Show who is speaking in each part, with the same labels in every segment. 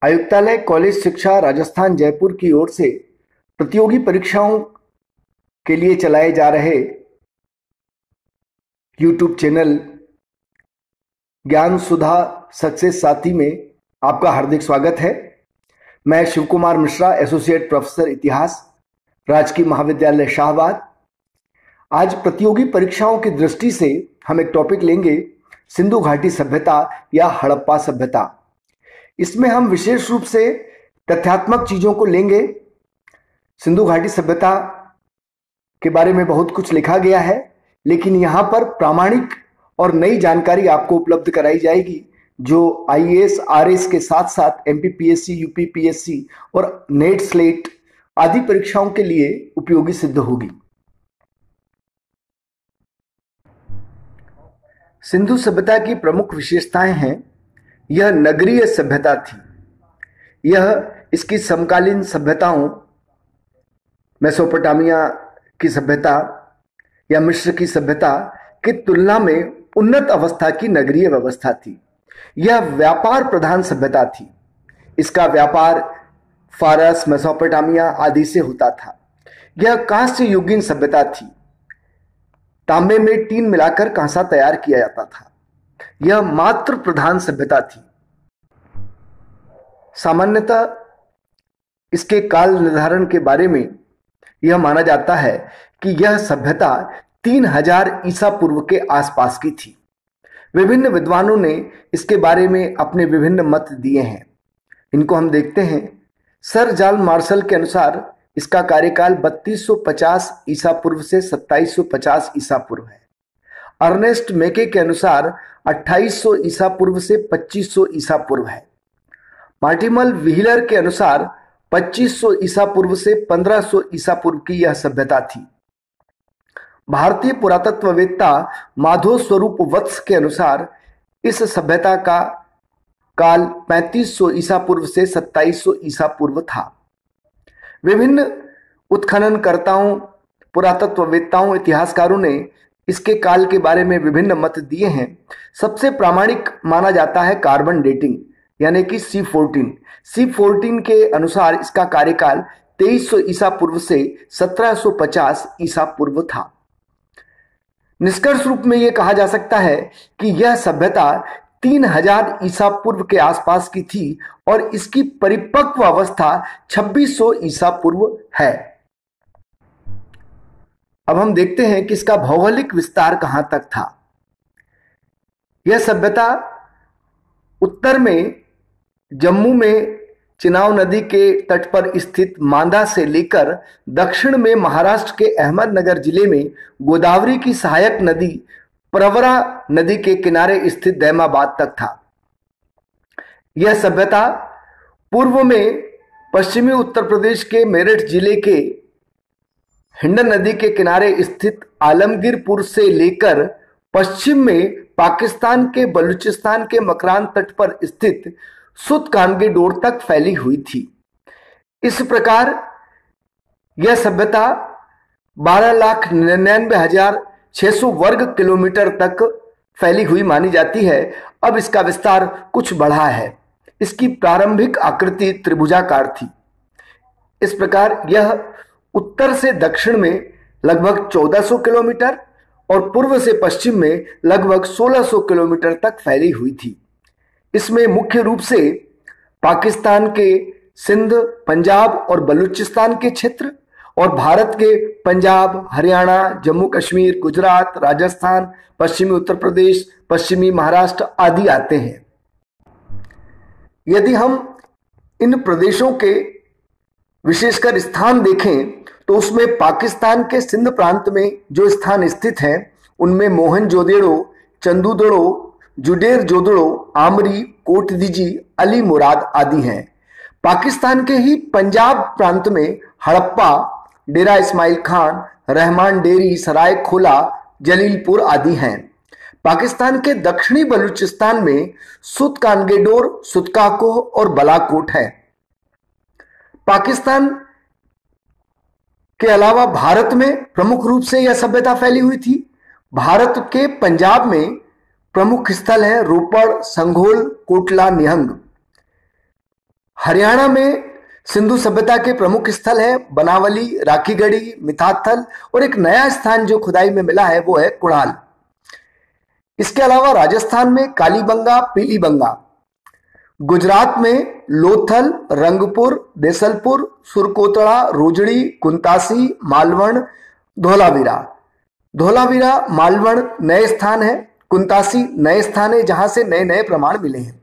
Speaker 1: आयुक्तालय कॉलेज शिक्षा राजस्थान जयपुर की ओर से प्रतियोगी परीक्षाओं के लिए चलाए जा रहे यूट्यूब चैनल ज्ञान सुधा सक्सेस साथी में आपका हार्दिक स्वागत है। मैं शिव कुमार मिश्रा, एसोसिएट प्रोफेसर इतिहास, राजकीय महाविद्यालय शाहबाद। आज प्रतियोगी परीक्षाओं की दृष्टि से हम एक टॉपिक लेंगे, सिंधु घाटी सभ्यता या हड़प्पा सभ्यता। इसमें हम विशेष रूप से तथ्यात्मक चीजों को लेंगे। सिंधु घाटी सभ्यता के बारे में बहुत कुछ लिखा गया है, लेकिन यहाँ पर प्रामाणिक और नई जानकारी आपको उपलब्ध कराई जाएगी जो आईएएस, आरएस के साथ साथ एमपीपीएससी, यूपीपीएससी और नेट, स्लेट आदि परीक्षाओं के लिए उपयोगी सिद्ध होगी। सिंधु सभ्यता की प्रमुख विशेषताएं हैं। यह नगरीय सभ्यता थी। यह इसकी समकालीन सभ्यताओं, मेसोपोटामिया की सभ्यता या मिस्र की सभ्यता की तुलना में उन्नत अवस्था की नगरीय व्यवस्था थी। यह व्यापार प्रधान सभ्यता थी। इसका व्यापार फारस, मेसोपोटामिया आदि से होता था। यह कांस्य युगीन सभ्यता थी। तांबे में टीन मिलाकर कांसा तैयार किया जाता था। यह मात्र प्रधान सभ्यता थी। सामान्यतः इसके काल निर्धारण के बारे में यह माना जाता है कि यह सभ्यता 3000 ईसा पूर्व के आसपास की थी। विभिन्न विद्वानों ने इसके बारे में अपने विभिन्न मत दिए हैं। इनको हम देखते हैं। सर जॉन मार्शल के अनुसार इसका कार्यकाल 3250 ईसा पूर्व से 2750 ईसा पूर्व है। अर्नेस्ट मेके के अनुसार 2800 ईसा पूर्व से 2500 ईसा पूर्व है। मार्टिमल व्हीलर के अनुसार 2500 ईसा पूर्व से 1500 ईसा पूर्व की यह सभ्यता थी। भारतीय पुरातत्ववेत्ता माधव स्वरूप वत्स के अनुसार इस सभ्यता का काल 3500 ईसा पूर्व से 2700 ईसा पूर्व था। विभिन्न उत्खननकर्ताओं, पुरातत्ववेत्ताओं, इतिहासकारों ने इसके काल के बारे में विभिन्न मत दिए हैं। सबसे प्रामाणिक माना जाता है कार्बन डेटिंग, यानी कि C14 के अनुसार इसका कार्यकाल 2300 ईसा पूर्व से 1750 ईसा पूर्व था। निष्कर्ष रूप में यह कहा जा सकता है कि यह सभ्यता 3000 ईसा पूर्व के आसपास की थी और इसकी परिपक्व अवस्था 2600 ईसा पूर्व है। अब हम देखते हैं कि इसका भौगोलिक विस्तार कहां तक था। यह सभ्यता उत्तर में जम्मू में चिनाब नदी के तट पर स्थित मांदा से लेकर दक्षिण में महाराष्ट्र के अहमदनगर जिले में गोदावरी की सहायक नदी प्रवरा नदी के किनारे स्थित दैमाबाद तक था। यह सभ्यता पूर्व में पश्चिमी उत्तर प्रदेश के मेरठ जिले के हिंडन नदी के किनारे स्थित आलमगीरपुर से लेकर पश्चिम में पाकिस्तान के बलूचिस्तान के मकरान तट पर स्थित सुतकानगेडोर तक फैली हुई थी। इस प्रकार यह सभ्यता 12,99,600 वर्ग किलोमीटर तक फैली हुई मानी जाती है। अब इसका विस्तार कुछ बढ़ा है। इसकी प्रारंभिक आकृति त्रिभुजाकार थी। इस प्रकार यह उत्तर से दक्षिण में लगभग 1400 किलोमीटर और पूर्व से पश्चिम में लगभग 1600 किलोमीटर तक फैली हुई थी। इसमें मुख्य रूप से पाकिस्तान के सिंध, पंजाब और बलूचिस्तान के क्षेत्र और भारत के पंजाब, हरियाणा, जम्मू कश्मीर, गुजरात, राजस्थान, पश्चिमी उत्तर प्रदेश, पश्चिमी महाराष्ट्र आदि आते हैं। यदि हम इन प्रदेशों के विशेषकर स्थान देखें तो उसमें पाकिस्तान के सिंध प्रांत में जो स्थान स्थित हैं उनमें मोहनजोदड़ो, चंदूदड़ो, जुडेर जोदड़ो, आमरी, कोटदीजी, अली मुराद आदि हैं। पाकिस्तान के ही पंजाब प्रांत में हड़प्पा, डेरा इस्माइल खान, रहमान डेरी, सराय खोला, जलीलपुर आदि हैं। पाकिस्तान के दक्षिणी बलूचिस्तान में सुतकानगेडोर, सुतकाकोह और बलाकोट है। पाकिस्तान के अलावा भारत में प्रमुख रूप से यह सभ्यता फैली हुई थी। भारत के पंजाब में प्रमुख स्थल है रोपड़, संघोल, कोटला, निहंग। हरियाणा में सिंधु सभ्यता के प्रमुख स्थल है बनावली, राखीगढ़ी, मिताथल और एक नया स्थान जो खुदाई में मिला है वो है कुड़ाल। इसके अलावा राजस्थान में कालीबंगा, पीलीबंगा, गुजरात में लोथल, रंगपुर, देसलपुर, सुरकोतड़ा, रोजड़ी, कुंतासी, मालवण, धोलावीरा। धोलावीरा, मालवण नए स्थान है, कुंतासी नए स्थान है जहां से नए नए प्रमाण मिले हैं।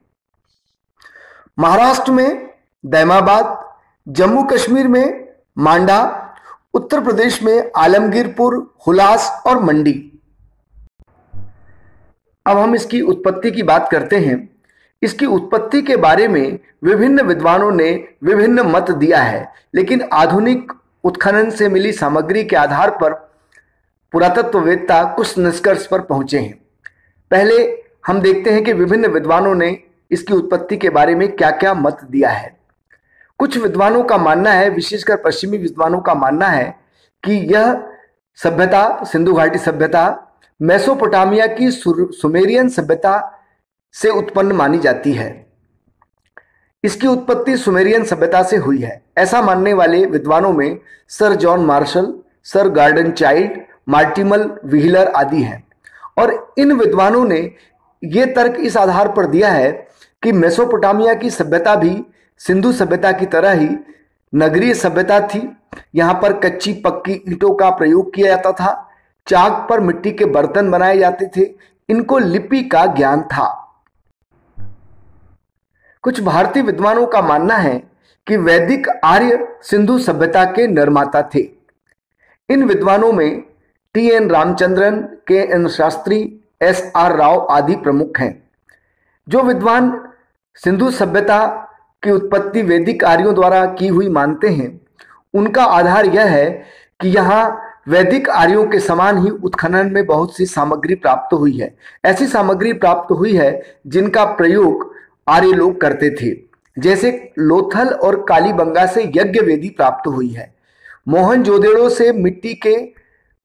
Speaker 1: महाराष्ट्र में दैमाबाद, जम्मू कश्मीर में मांडा, उत्तर प्रदेश में आलमगीरपुर, हुलास और मंडी। अब हम इसकी उत्पत्ति की बात करते हैं। इसकी उत्पत्ति के बारे में विभिन्न विद्वानों ने विभिन्न मत दिया है, लेकिन आधुनिक उत्खनन से मिली सामग्री के आधार पर पुरातत्ववेत्ता कुछ निष्कर्ष पर पहुंचे हैं। पहले हम देखते हैं कि विभिन्न विद्वानों ने इसकी उत्पत्ति के बारे में क्या क्या मत दिया है। कुछ विद्वानों का मानना है, विशेषकर पश्चिमी विद्वानों का मानना है कि यह सभ्यता, सिंधु घाटी सभ्यता, मेसोपोटामिया की सुमेरियन सभ्यता से उत्पन्न मानी जाती है। इसकी उत्पत्ति सुमेरियन सभ्यता से हुई है, ऐसा मानने वाले विद्वानों में sir John Marshall, sir Gordon Childe, Mortimer Wheeler आदि हैं। और इन विद्वानों ने यह तर्क इस आधार पर दिया है कि मेसोपोटामिया की सभ्यता भी सिंधु सभ्यता की तरह ही नगरीय सभ्यता थी। यहां पर कच्ची पक्की ईंटों का प्रयोग किया जाता था, चाक पर मिट्टी के बर्तन बनाए जाते थे, इनको लिपि का ज्ञान था। कुछ भारतीय विद्वानों का मानना है कि वैदिक आर्य सिंधु सभ्यता के निर्माता थे। इन विद्वानों में TN. Ramachandran, K. N.. Shastri, SR. Rao आदि प्रमुख हैं। जो विद्वान सिंधु सभ्यता की उत्पत्ति वैदिक आर्यों द्वारा की हुई मानते हैं, उनका आधार यह है कि यहाँ वैदिक आर्यों के समान ही उत्खनन में बहुत सी सामग्री प्राप्त हुई है। ऐसी सामग्री प्राप्त हुई है जिनका प्रयोग आर्य लोग करते थे, जैसे लोथल और कालीबंगा से यज्ञ वेदी प्राप्त हुई है। मोहनजोदड़ो से मिट्टी के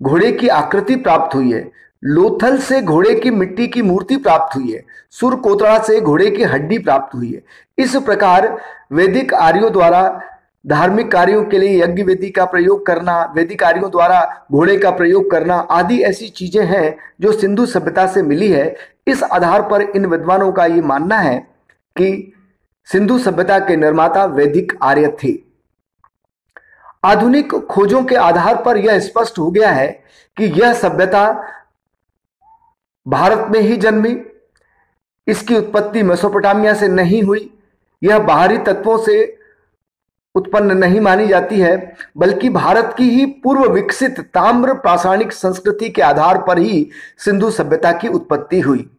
Speaker 1: घोड़े की आकृति प्राप्त हुई है। लोथल से घोड़े की मिट्टी की मूर्ति प्राप्त हुई है। सुरकोतड़ा से घोड़े की हड्डी प्राप्त हुई है। इस प्रकार वैदिक आर्यों द्वारा धार्मिक कार्यों के लिए यज्ञ वेदी का प्रयोग करना, वैदिक आर्यों द्वारा घोड़े का प्रयोग करना आदि ऐसी चीजें हैं जो सिंधु सभ्यता से मिली है। इस आधार पर इन विद्वानों का ये मानना है कि सिंधु सभ्यता के निर्माता वैदिक आर्य थे। आधुनिक खोजों के आधार पर यह स्पष्ट हो गया है कि यह सभ्यता भारत में ही जन्मी। इसकी उत्पत्ति मेसोपोटामिया से नहीं हुई। यह बाहरी तत्वों से उत्पन्न नहीं मानी जाती है, बल्कि भारत की ही पूर्व विकसित ताम्र पाषाणिक संस्कृति के आधार पर ही सिंधु सभ्यता की उत्पत्ति हुई।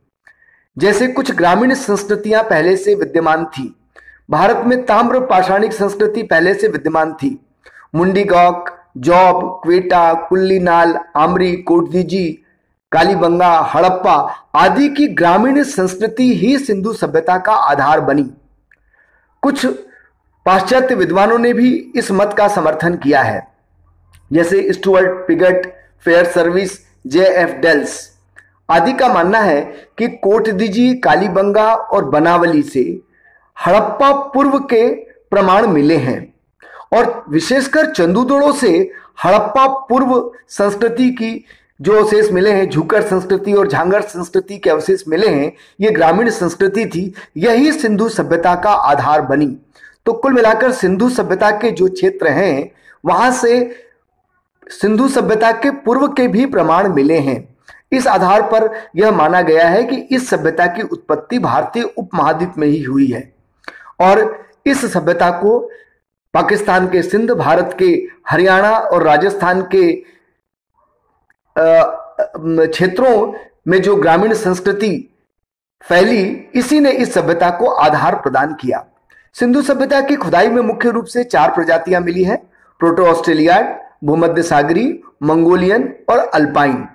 Speaker 1: जैसे कुछ ग्रामीण संस्कृतियां पहले से विद्यमान थी, भारत में ताम्र पाषाणिक संस्कृति पहले से विद्यमान थी। मुंडीगौक, जॉब, क्वेटा, कुल्लीनाल, आमरी, कोटदीजी, कालीबंगा, हड़प्पा आदि की ग्रामीण संस्कृति ही सिंधु सभ्यता का आधार बनी। कुछ पाश्चात्य विद्वानों ने भी इस मत का समर्थन किया है, जैसे Stuart Piggott, Fairservis, J F. Dales आदि का मानना है कि कोटदीजी, कालीबंगा और बनावली से हड़प्पा पूर्व के प्रमाण मिले हैं और विशेषकर चंदूदड़ो से हड़प्पा पूर्व संस्कृति की जो अवशेष मिले हैं, झूकर संस्कृति और झांगर संस्कृति के अवशेष मिले हैं, ये ग्रामीण संस्कृति थी। यही सिंधु सभ्यता का आधार बनी। तो कुल मिलाकर सिंधु सभ्यता के जो क्षेत्र हैं वहां से सिंधु सभ्यता के पूर्व के भी प्रमाण मिले हैं। इस आधार पर यह माना गया है कि इस सभ्यता की उत्पत्ति भारतीय उपमहाद्वीप में ही हुई है और इस सभ्यता को पाकिस्तान के सिंध, भारत के हरियाणा और राजस्थान के क्षेत्रों में जो ग्रामीण संस्कृति फैली, इसी ने इस सभ्यता को आधार प्रदान किया। सिंधु सभ्यता की खुदाई में मुख्य रूप से 4 प्रजातियां मिली हैं: प्रोटो ऑस्ट्रेलियाड, भूमध्य सागरी, मंगोलियन और अल्पाइन।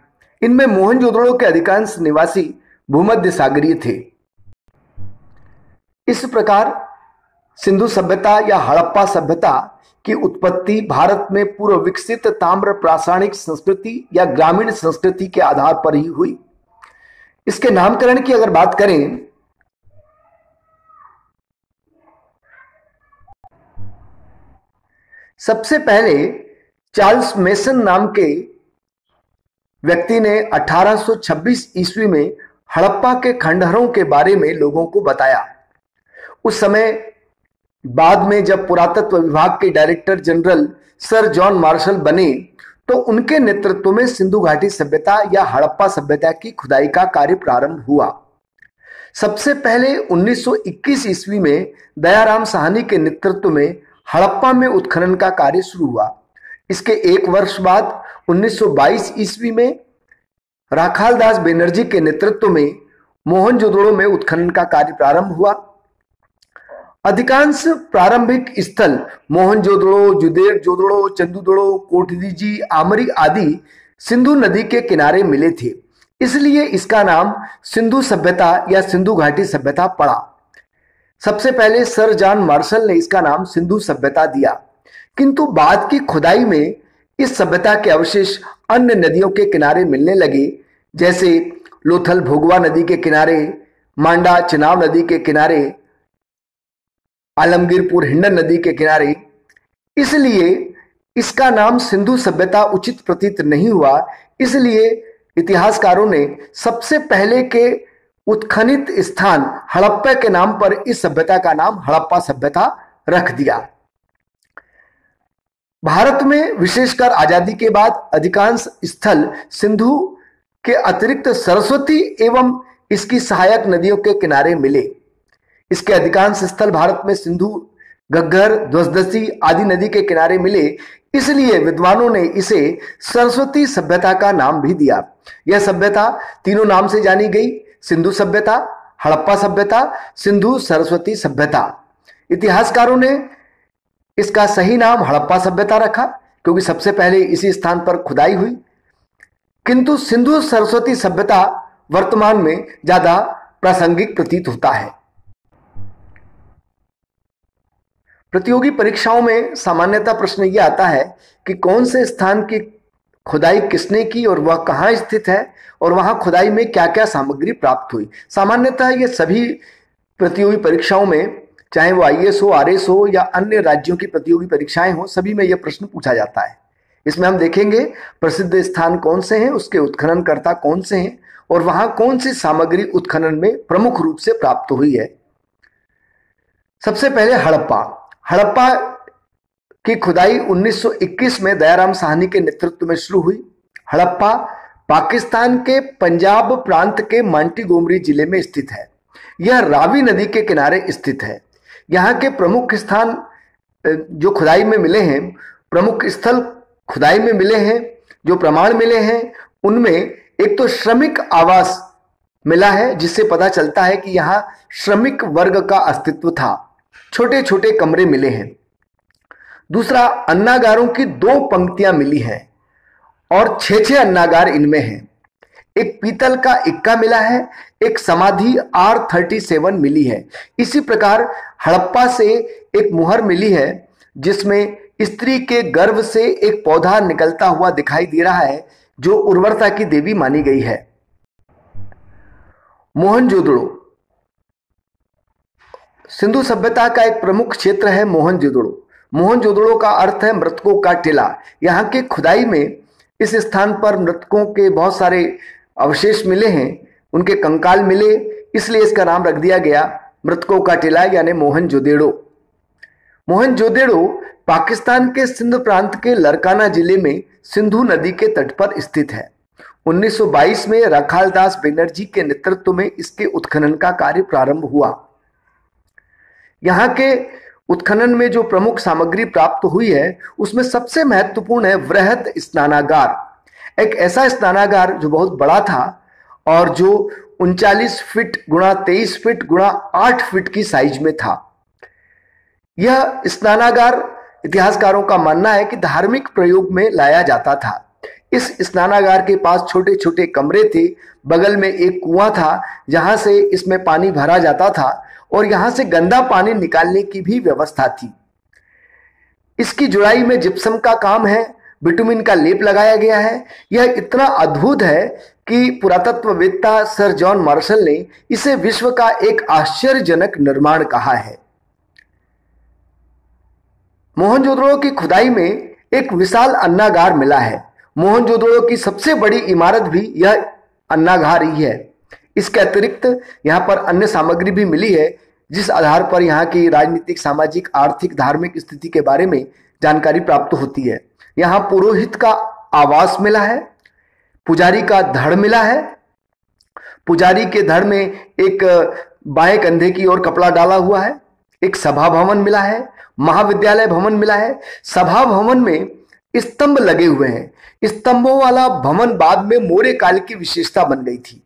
Speaker 1: इनमें मोहनजोदड़ो के अधिकांश निवासी भूमध्य सागरीय थे। इस प्रकार सिंधु सभ्यता या हड़प्पा सभ्यता की उत्पत्ति भारत में पूर्व विकसित ताम्र प्रासाणिक संस्कृति या ग्रामीण संस्कृति के आधार पर ही हुई। इसके नामकरण की अगर बात करें सबसे पहले चार्ल्स मेसन नाम के व्यक्ति ने 1826 ईस्वी में हड़प्पा के खंडहरों के बारे में लोगों को बताया। उस समय बाद में जब पुरातत्व विभाग के director general sir John martial बने तो उनके नेतृत्व में सिंधु घाटी सभ्यता या हड़प्पा सभ्यता की खुदाई का कार्य प्रारंभ हुआ। सबसे पहले 1921 ईस्वी में दयाराम साहनी के नेतृत्व में हड़प्पा में उत्खनन का कार्य शुरू हुआ। इसके एक वर्ष बाद 1922 ईस्वी में राखालदास बनर्जी के नेतृत्व में मोहनजोदड़ो में उत्खनन का कार्य प्रारंभ हुआ। अधिकांश प्रारंभिक स्थल मोहनजोदड़ो, जुदेड़जोदड़ो, चंदूदड़ो, कोटदीजी, आमरी आदि सिंधु नदी के किनारे मिले थे, इसलिए इसका नाम सिंधु सभ्यता या सिंधु घाटी सभ्यता पड़ा। सबसे पहले सर जॉन मार्शल ने इसका नाम सिंधु सभ्यता दिया, किंतु बाद की खुदाई में इस सभ्यता के अवशेष अन्य नदियों के किनारे मिलने लगे, जैसे लोथल भोगवा नदी के किनारे, मांडा चिनाब नदी के किनारे, आलमगीरपुर हिंडन नदी के किनारे। इसलिए इसका नाम सिंधु सभ्यता उचित प्रतीत नहीं हुआ। इसलिए इतिहासकारों ने सबसे पहले के उत्खनित स्थान हड़प्पा के नाम पर इस सभ्यता का नाम हड़प्पा सभ्यता रख दिया। भारत में विशेषकर आजादी के बाद अधिकांश स्थल सिंधु के अतिरिक्त सरस्वती एवं इसकी सहायक नदियों के किनारे मिले। इसके अधिकांश स्थल भारत में सिंधु, घग्गर, ध्वजदसी आदि नदी के किनारे मिले, इसलिए विद्वानों ने इसे सरस्वती सभ्यता का नाम भी दिया। यह सभ्यता तीनों नाम से जानी गई: सिंधु सभ्यता, हड़प्पा सभ्यता, सिंधु सरस्वती सभ्यता। इतिहासकारों ने इसका सही नाम हड़प्पा सभ्यता रखा क्योंकि सबसे पहले इसी स्थान पर खुदाई हुई, किंतु सिंधु सरस्वती सभ्यता वर्तमान में ज्यादा प्रासंगिक प्रतीत होता है। प्रतियोगी परीक्षाओं में सामान्यतः प्रश्न यह आता है कि कौन से स्थान की खुदाई किसने की और वह कहाँ स्थित है और वहां खुदाई में क्या क्या सामग्री प्राप्त हुई। सामान्यतः ये सभी प्रतियोगी परीक्षाओं में, चाहे वो आईएएस हो, आरएस हो या अन्य राज्यों की प्रतियोगी परीक्षाएं हो, सभी में यह प्रश्न पूछा जाता है। इसमें हम देखेंगे प्रसिद्ध स्थान कौन से हैं, उसके उत्खननकर्ता कौन से हैं और वहां कौन सी सामग्री उत्खनन में प्रमुख रूप से प्राप्त हुई है। सबसे पहले हड़प्पा। हड़प्पा की खुदाई 1921 में दयाराम साहनी के नेतृत्व में शुरू हुई। हड़प्पा पाकिस्तान के पंजाब प्रांत के मांटीगोमरी जिले में स्थित है। यह रावी नदी के किनारे स्थित है। यहाँ के प्रमुख स्थान जो खुदाई में मिले हैं, प्रमुख स्थल खुदाई में मिले हैं, जो प्रमाण मिले हैं, उनमें एक तो श्रमिक आवास मिला है, जिससे पता चलता है कि यहाँ श्रमिक वर्ग का अस्तित्व था। छोटे छोटे कमरे मिले हैं। दूसरा, अन्नागारों की 2 पंक्तियां मिली हैं और 6 अन्नागार इनमें हैं। एक पीतल का इक्का मिला है, एक समाधि R37 मिली है। इसी प्रकार हड़प्पा से एक मुहर मिली है जिसमें स्त्री के गर्भ से एक पौधा निकलता हुआ दिखाई दे रहा है, जो उर्वरता की देवी मानी गई है। मोहनजोदड़ो। सिंधु सभ्यता का एक प्रमुख क्षेत्र है मोहनजोदड़ो। मोहनजोदड़ो का अर्थ है मृतकों का टीला। यहाँ की खुदाई में इस स्थान पर मृतकों के बहुत सारे अवशेष मिले हैं, उनके कंकाल मिले, इसलिए इसका नाम रख दिया गया मृतकों का टीला यानी मोहनजोदड़ो। मोहनजोदड़ो पाकिस्तान के सिंध प्रांत के लरकाना जिले में सिंधु नदी के तट पर स्थित है। 1922 में राखालदास बनर्जी के नेतृत्व में इसके उत्खनन का कार्य प्रारंभ हुआ। यहाँ के उत्खनन में जो प्रमुख सामग्री प्राप्त हुई है उसमें सबसे महत्वपूर्ण है वृहत स्नानागार। एक ऐसा स्नानागार जो बहुत बड़ा था और जो 39 फीट गुणा 23 फीट गुणा 8 फीट की साइज में था। यह स्नानागार इतिहासकारों का मानना है कि धार्मिक प्रयोग में लाया जाता था। इस स्नानागार के पास छोटे छोटे कमरे थे, बगल में एक कुआं था जहां से इसमें पानी भरा जाता था और यहां से गंदा पानी निकालने की भी व्यवस्था थी। इसकी जुड़ाई में जिप्सम का काम है, बिटुमिन का लेप लगाया गया है। यह इतना अद्भुत है कि पुरातत्ववेत्ता सर जॉन मार्शल ने इसे विश्व का एक आश्चर्यजनक निर्माण कहा है। मोहनजोदड़ो की खुदाई में एक विशाल अन्नागार मिला है। मोहनजोदड़ो की सबसे बड़ी इमारत भी यह अन्नागार ही है। इसके अतिरिक्त यहाँ पर अन्य सामग्री भी मिली है, जिस आधार पर यहाँ की राजनीतिक, सामाजिक, आर्थिक, धार्मिक स्थिति के बारे में जानकारी प्राप्त होती है। यहाँ पुरोहित का आवास मिला है, पुजारी का धड़ मिला है। पुजारी के धड़ में एक बाएं कंधे की ओर कपड़ा डाला हुआ है। एक सभा भवन मिला है, महाविद्यालय भवन मिला है। सभा भवन में स्तंभ लगे हुए हैं। स्तंभों वाला भवन बाद में मौर्य काल की विशेषता बन गई थी।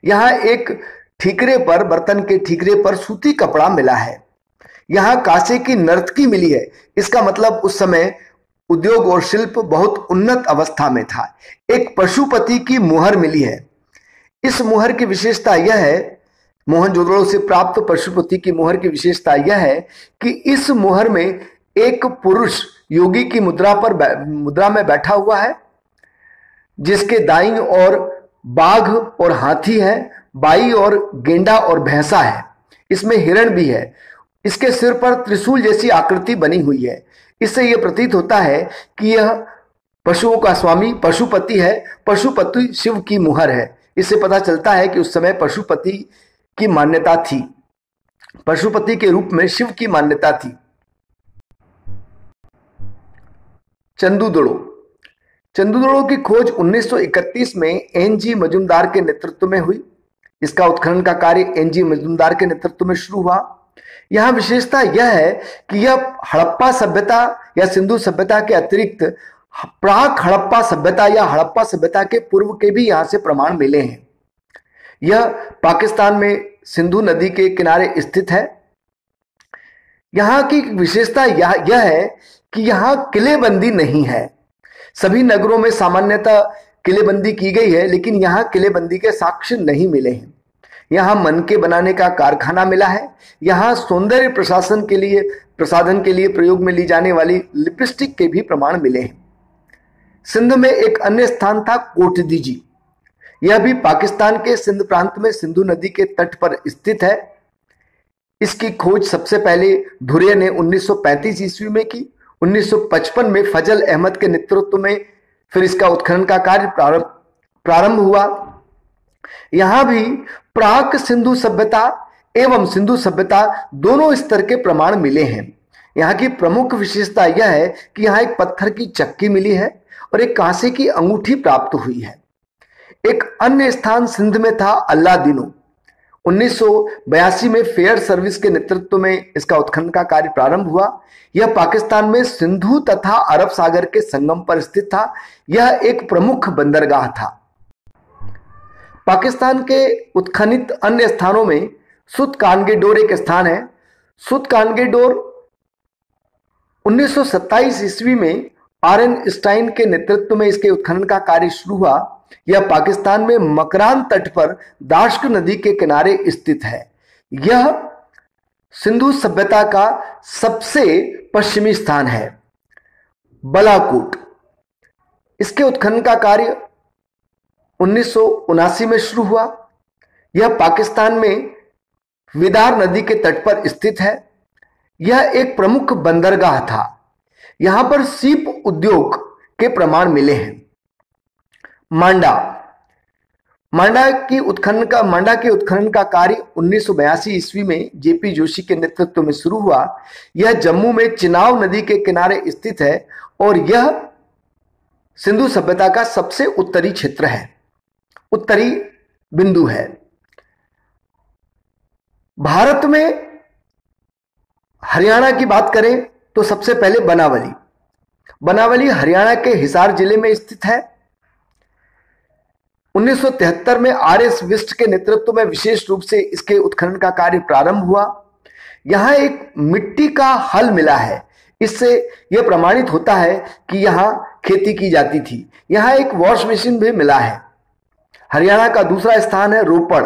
Speaker 1: यहाँ एक ठीकरे पर, बर्तन के ठीकरे पर सूती कपड़ा मिला है। यहाँ कांसे की नर्तकी मिली है। इसका मतलब उस समय उद्योग और शिल्प बहुत उन्नत अवस्था में था। एक पशुपति की मुहर मिली है। इस मुहर की विशेषता यह है, मोहनजोदड़ो से प्राप्त पशुपति की मुहर की विशेषता यह है कि इस मुहर में एक पुरुष योगी की मुद्रा में बैठा हुआ है, जिसके दाईं ओर बाघ और हाथी है, बाई और गेंडा और भैंसा है। इसमें हिरण भी है। इसके सिर पर त्रिशूल जैसी आकृति बनी हुई है। इससे यह प्रतीत होता है कि यह पशुओं का स्वामी पशुपति है। पशुपति शिव की मुहर है। इससे पता चलता है कि उस समय पशुपति की मान्यता थी, पशुपति के रूप में शिव की मान्यता थी। चंदूदड़ो की खोज 1931 में एन.जी. मजूमदार के नेतृत्व में हुई। इसका उत्खनन का कार्य एन.जी. मजूमदार के नेतृत्व में शुरू हुआ। यहां विशेषता यह है कि यह हड़प्पा सभ्यता या सिंधु सभ्यता के अतिरिक्त प्राक हड़प्पा सभ्यता या हड़प्पा सभ्यता के पूर्व के भी यहां से प्रमाण मिले हैं। यह पाकिस्तान में सिंधु नदी के किनारे स्थित है। यहां की विशेषता यह है कि यहां किलेबंदी नहीं है। सभी नगरों में सामान्यतः किलेबंदी की गई है, लेकिन यहां किलेबंदी के साक्ष्य नहीं मिले हैं। यहां मनके बनाने का कारखाना मिला है। यहां सौंदर्य प्रसाधन के लिए प्रयोग में ली जाने वाली लिपस्टिक के भी प्रमाण मिले हैं। सिंध में एक अन्य स्थान था कोटदीजी। यह भी पाकिस्तान के सिंध प्रांत में सिंधु नदी के तट पर स्थित है। इसकी खोज सबसे पहले धुर्य ने 1935 ईस्वी में की। 1955 में फजल अहमद के नेतृत्व में फिर इसका उत्खनन का कार्य प्रारंभ हुआ। यहां भी प्राक सिंधु सभ्यता एवं सिंधु सभ्यता दोनों स्तर के प्रमाण मिले हैं। यहाँ की प्रमुख विशेषता यह है कि यहाँ एक पत्थर की चक्की मिली है और एक कांसे की अंगूठी प्राप्त हुई है। एक अन्य स्थान सिंध में था अल्लादीनो। 1982 में फेयर सर्विस के नेतृत्व में इसका उत्खनन का कार्य प्रारंभ हुआ। यह पाकिस्तान में सिंधु तथा अरब सागर के संगम पर स्थित था। यह एक प्रमुख बंदरगाह था। पाकिस्तान के उत्खनित अन्य स्थानों में सुतकानगेडोर एक स्थान है। सुतकानगेडोर 1927 ईस्वी में आर.एन. स्टाइन के नेतृत्व में इसके उत्खनन का कार्य शुरू हुआ। यह पाकिस्तान में मकरान तट पर दाश्क नदी के किनारे स्थित है। यह सिंधु सभ्यता का सबसे पश्चिमी स्थान है। बालाकोट, इसके उत्खनन का कार्य 1979 में शुरू हुआ। यह पाकिस्तान में विदार नदी के तट पर स्थित है। यह एक प्रमुख बंदरगाह था। यहां पर सीप उद्योग के प्रमाण मिले हैं। मांडा के उत्खनन का कार्य 1982 ईस्वी में जेपी जोशी के नेतृत्व में शुरू हुआ। यह जम्मू में चिनाब नदी के किनारे स्थित है और यह सिंधु सभ्यता का सबसे उत्तरी क्षेत्र है, उत्तरी बिंदु है। भारत में हरियाणा की बात करें तो सबसे पहले बनावली हरियाणा के हिसार जिले में स्थित है। 1973 में आर.एस. बिष्ट के नेतृत्व में विशेष रूप से इसके उत्खनन का कार्य प्रारंभ हुआ। यहां एक मिट्टी का हल मिला है। इससे यह प्रमाणित होता है कि यहां खेती की जाती थी। यहां एक वॉश मशीन भी मिला है। हरियाणा का दूसरा स्थान है रोपड़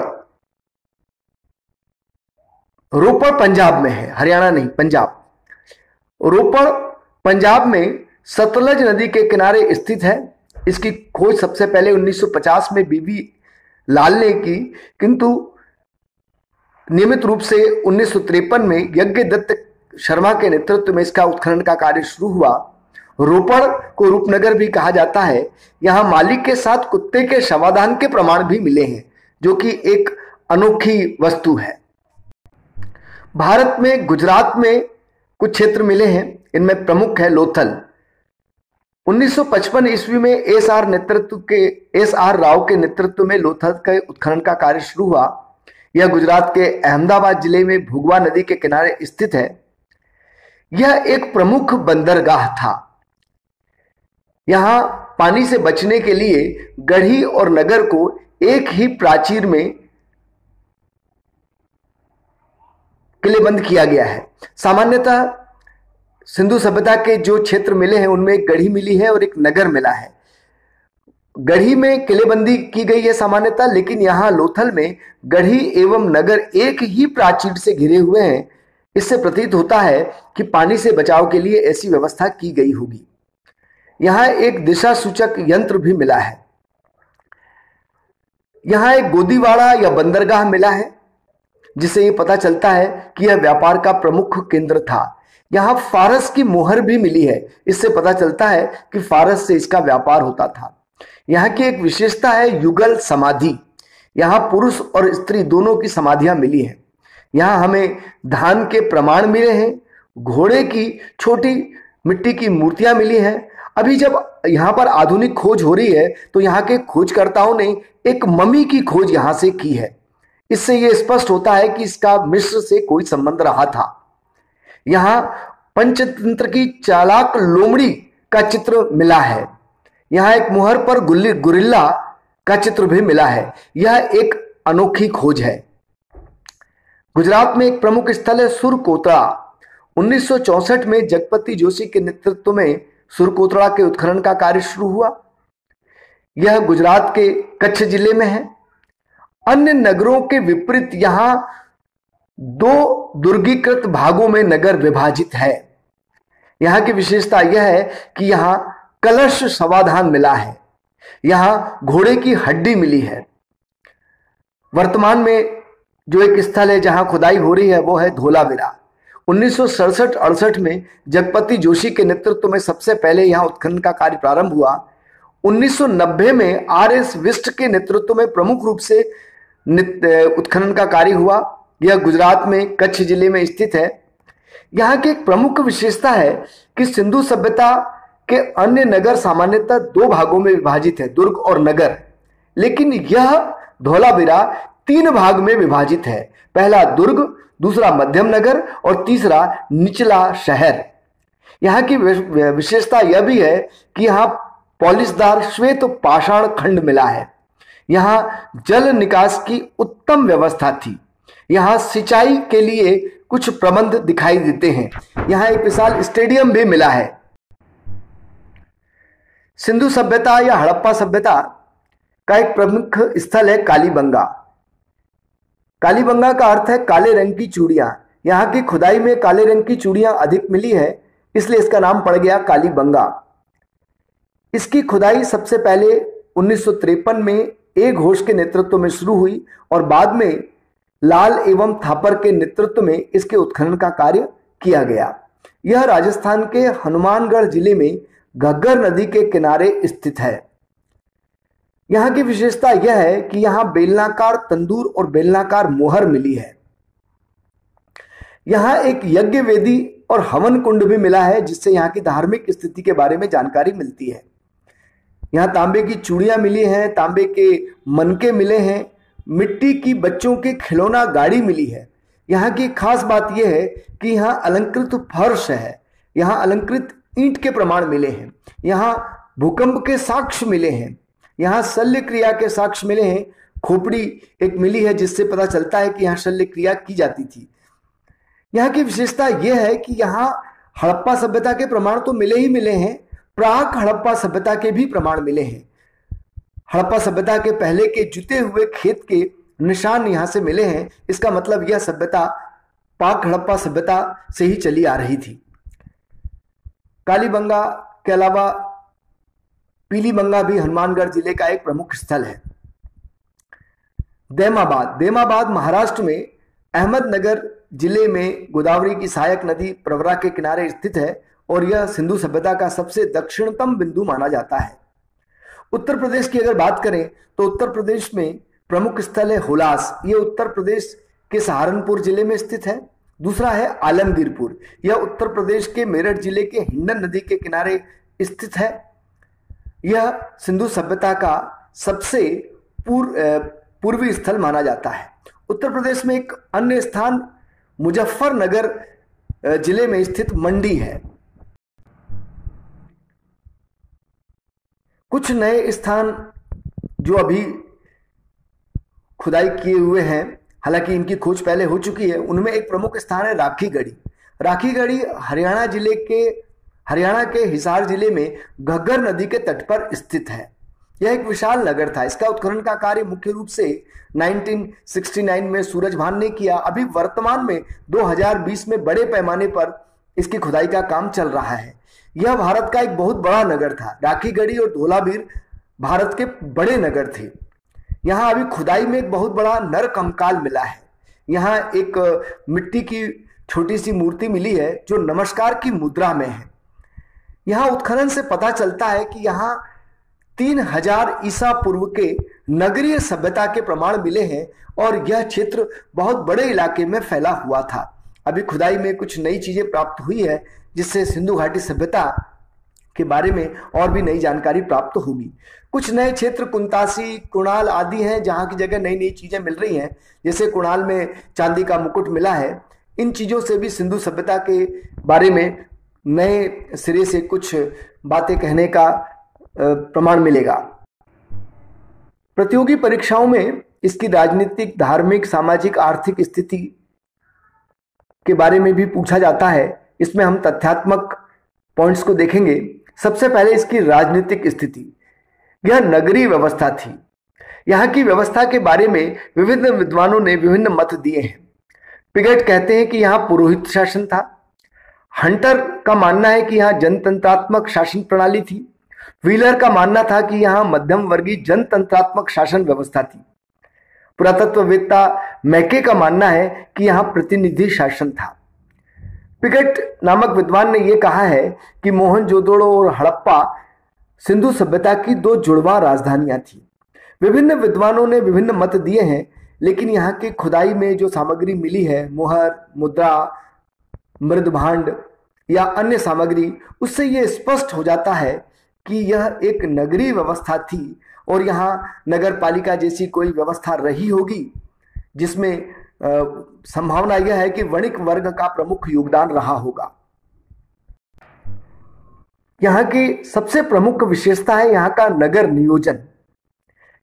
Speaker 1: पंजाब में है, हरियाणा नहीं, पंजाब। रोपड़ पंजाब में सतलज नदी के किनारे स्थित है। इसकी खोज सबसे पहले 1950 में बीबी लाल ने की, किंतु नियमित रूप से 1953 में यज्ञदत्त शर्मा के नेतृत्व में इसका उत्खनन का कार्य शुरू हुआ। रोपड़ को रूपनगर भी कहा जाता है। यहां मालिक के साथ कुत्ते के शवाधान के प्रमाण भी मिले हैं, जो कि एक अनोखी वस्तु है। भारत में गुजरात में कुछ क्षेत्र मिले हैं, इनमें प्रमुख है लोथल। 1955 ईस्वी में एस आर राव के नेतृत्व में लोथल के उत्खनन का कार्य शुरू हुआ। यह गुजरात के अहमदाबाद जिले में भुगवा नदी के किनारे स्थित है। यह एक प्रमुख बंदरगाह था। यहां पानी से बचने के लिए गढ़ी और नगर को एक ही प्राचीर में किलेबंद किया गया है। सामान्यतः सिंधु सभ्यता के जो क्षेत्र मिले हैं उनमें एक गढ़ी मिली है और एक नगर मिला है। गढ़ी में किलेबंदी की गई है सामान्यतः, लेकिन यहां लोथल में गढ़ी एवं नगर एक ही प्राचीर से घिरे हुए हैं। इससे प्रतीत होता है कि पानी से बचाव के लिए ऐसी व्यवस्था की गई होगी। यहां एक दिशा सूचक यंत्र भी मिला है। यहां एक गोदीवाड़ा या बंदरगाह मिला है, जिससे यह पता चलता है कि यह व्यापार का प्रमुख केंद्र था। यहां फारस की मोहर भी मिली है, इससे पता चलता है कि फारस से इसका व्यापार होता था। यहां की एक विशेषता है युगल समाधि। यहां पुरुष और स्त्री दोनों की समाधियां मिली हैं। यहां हमें धान के प्रमाण मिले हैं। घोड़े की छोटी मिट्टी की मूर्तियां मिली हैं। अभी जब यहां पर आधुनिक खोज हो रही है तो यहां के खोजकर्ताओं ने एक मम्मी की खोज यहां से की है। इससे यह स्पष्ट होता है कि इसका मिस्र से कोई संबंध रहा था। यहां पंचतंत्र की चालाक लोमड़ी का चित्र मिला है। यहां एक मुहर पर गुरिल्ला का चित्र भी मिला है। यह एक अनोखी खोज है। गुजरात में एक प्रमुख स्थल है सुरकोतड़ा। 1964 में जगपति जोशी के नेतृत्व में सुरकोतड़ा के उत्खनन का कार्य शुरू हुआ। यह गुजरात के कच्छ जिले में है। अन्य नगरों के विपरीत यहां दो दुर्गीकृत भागों में नगर विभाजित है। यहां की विशेषता यह है कि यहां कलश शवाधान मिला है। यहां घोड़े की हड्डी मिली है। वर्तमान में जो एक स्थल है जहां खुदाई हो रही है वो है धोलावीरा। 1967-68 में जगपति जोशी के नेतृत्व में सबसे पहले यहां उत्खनन का कार्य प्रारंभ हुआ। 1990 में आर.एस. विष्ट के नेतृत्व में प्रमुख रूप से उत्खनन का कार्य हुआ। यह गुजरात में कच्छ जिले में स्थित है। यहां की एक प्रमुख विशेषता है कि सिंधु सभ्यता के अन्य नगर सामान्यतः दो भागों में विभाजित है, दुर्ग और नगर, लेकिन यह धौलावीरा 3 भाग में विभाजित है। पहला दुर्ग, दूसरा मध्यम नगर और तीसरा निचला शहर। यहां की विशेषता यह भी है कि यहां पॉलिशदार श्वेत पाषाण खंड मिला है। यहां जल निकास की उत्तम व्यवस्था थी। यहां सिंचाई के लिए कुछ प्रबंध दिखाई देते हैं। यहां एक विशाल स्टेडियम भी मिला है। सिंधु सभ्यता या हड़प्पा सभ्यता का एक प्रमुख स्थल है कालीबंगा। कालीबंगा का अर्थ है काले रंग की चूड़ियां। यहां की खुदाई में काले रंग की चूड़ियां अधिक मिली है, इसलिए इसका नाम पड़ गया कालीबंगा। इसकी खुदाई सबसे पहले 1953 में ए घोष के नेतृत्व में शुरू हुई और बाद में लाल एवं थापर के नेतृत्व में इसके उत्खनन का कार्य किया गया। यह राजस्थान के हनुमानगढ़ जिले में घग्गर नदी के किनारे स्थित है। यहां की विशेषता यह है कि यहां बेलनाकार तंदूर और बेलनाकार मोहर मिली है। यहां एक यज्ञ वेदी और हवन कुंड भी मिला है, जिससे यहां की धार्मिक स्थिति के बारे में जानकारी मिलती है। यहां तांबे की चूड़ियां मिली हैं, तांबे के मनके मिले हैं, मिट्टी की बच्चों की खिलौना गाड़ी मिली है। यहां की खास बात यह है कि यहां अलंकृत फर्श है। यहां अलंकृत ईंट के प्रमाण मिले हैं। यहां भूकंप के साक्ष्य मिले हैं। यहां शल्य क्रिया के साक्ष्य मिले हैं। खोपड़ी एक मिली है, जिससे पता चलता है कि यहां शल्य क्रिया की जाती थी। यहां की विशेषता यह है कि यहां हड़प्पा सभ्यता के प्रमाण तो मिले ही मिले हैं, प्राक हड़प्पा सभ्यता के भी प्रमाण मिले हैं। हड़प्पा सभ्यता के पहले के जुते हुए खेत के निशान यहां से मिले हैं। इसका मतलब यह सभ्यता पाक हड़प्पा सभ्यता से ही चली आ रही थी। कालीबंगा के अलावा पीलीबंगा भी हनुमानगढ़ जिले का एक प्रमुख स्थल है। देमाबाद महाराष्ट्र में अहमदनगर जिले में गोदावरी की सहायक नदी प्रवरा के किनारे स्थित है और यह सिंधु सभ्यता का सबसे दक्षिणतम बिंदु माना जाता है। उत्तर प्रदेश की अगर बात करें तो उत्तर प्रदेश में प्रमुख स्थल है हुलास। यह उत्तर प्रदेश के सहारनपुर जिले में स्थित है। दूसरा है आलमगीरपुर। यह उत्तर प्रदेश के मेरठ जिले के हिंडन नदी के किनारे स्थित है। यह सिंधु सभ्यता का सबसे पूर्वी स्थल माना जाता है। उत्तर प्रदेश में एक अन्य स्थान मुजफ्फरनगर जिले में स्थित मंडी है। कुछ नए स्थान जो अभी खुदाई किए हुए हैं, हालांकि इनकी खोज पहले हो चुकी है, उनमें एक प्रमुख स्थान है राखीगढ़ी। राखीगढ़ी हरियाणा के हिसार जिले में घग्गर नदी के तट पर स्थित है। यह एक विशाल नगर था। इसका उत्खनन का कार्य मुख्य रूप से 1969 में सूरजभान ने किया। अभी वर्तमान में 2020 में बड़े पैमाने पर इसकी खुदाई का काम चल रहा है। यह भारत का एक बहुत बड़ा नगर था। राखीगढ़ी और धौलावीर भारत के बड़े नगर थे। यहाँ अभी खुदाई में एक बहुत बड़ा नर कंकाल मिला है। यहाँ एक मिट्टी की छोटी सी मूर्ति मिली है जो नमस्कार की मुद्रा में है। यहाँ उत्खनन से पता चलता है कि यहाँ 3000 ईसा पूर्व के नगरीय सभ्यता के प्रमाण मिले हैं और यह क्षेत्र बहुत बड़े इलाके में फैला हुआ था। अभी खुदाई में कुछ नई चीजें प्राप्त हुई है जिससे सिंधु घाटी सभ्यता के बारे में और भी नई जानकारी प्राप्त होगी। कुछ नए क्षेत्र कुंतासी, कुणाल आदि हैं जहां की जगह नई नई चीजें मिल रही हैं। जैसे कुणाल में चांदी का मुकुट मिला है। इन चीजों से भी सिंधु सभ्यता के बारे में नए सिरे से कुछ बातें कहने का प्रमाण मिलेगा। प्रतियोगी परीक्षाओं में इसकी राजनीतिक, धार्मिक, सामाजिक, आर्थिक स्थिति के बारे में भी पूछा जाता है। इसमें हम तथ्यात्मक पॉइंट्स को देखेंगे। सबसे पहले इसकी राजनीतिक स्थिति। यह नगरीय व्यवस्था थी। यहाँ की व्यवस्था के बारे में विभिन्न विद्वानों ने विभिन्न मत दिए हैं। पिगेट कहते हैं कि यहाँ पुरोहित शासन था। हंटर का मानना है कि यहाँ जनतंत्रात्मक शासन प्रणाली थी। व्हीलर का मानना था कि यहाँ मध्यम वर्गीय जनतंत्रात्मक शासन व्यवस्था थी। पुरातत्ववेत्ता मैके का मानना है कि यहाँ प्रतिनिधि शासन था। पिगेट नामक विद्वान ने यह कहा है कि मोहनजोदड़ो और हड़प्पा सिंधु सभ्यता की 2 जुड़वा राजधानियां थी। विभिन्न विद्वानों ने विभिन्न मत दिए हैं, लेकिन यहाँ की खुदाई में जो सामग्री मिली है, मुहर, मुद्रा, मृदभांड या अन्य सामग्री, उससे यह स्पष्ट हो जाता है कि यह एक नगरीय व्यवस्था थी और यहाँ नगर पालिका जैसी कोई व्यवस्था रही होगी, जिसमें संभावना यह है कि वणिक वर्ग का प्रमुख योगदान रहा होगा। यहाँ की सबसे प्रमुख विशेषता है यहाँ का नगर नियोजन।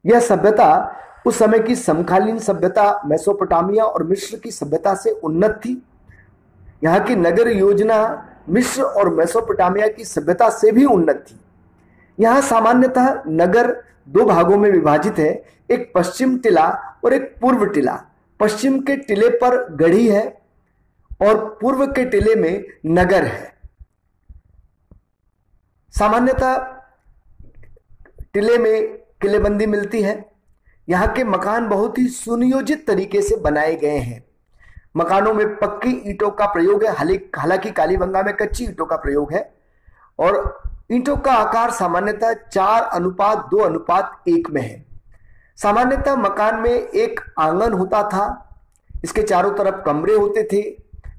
Speaker 1: यह सभ्यता उस समय की समकालीन सभ्यता मेसोपोटामिया और मिस्र की सभ्यता से उन्नत थी। यहाँ की नगर योजना मिस्र और मेसोपोटामिया की सभ्यता से भी उन्नत थी। यहाँ सामान्यतः नगर 2 भागों में विभाजित है, एक पश्चिम टिला और एक पूर्व टिला। पश्चिम के टिले पर गढ़ी है और पूर्व के टिले में नगर है। सामान्यतः टिले में किलेबंदी मिलती है। यहाँ के मकान बहुत ही सुनियोजित तरीके से बनाए गए हैं। मकानों में पक्की ईंटों का प्रयोग है, हालांकि कालीबंगा में कच्ची ईंटों का प्रयोग है। और ईंटों का आकार सामान्यतः 4:2:1 में है। सामान्यतः मकान में एक आंगन होता था, इसके चारों तरफ कमरे होते थे,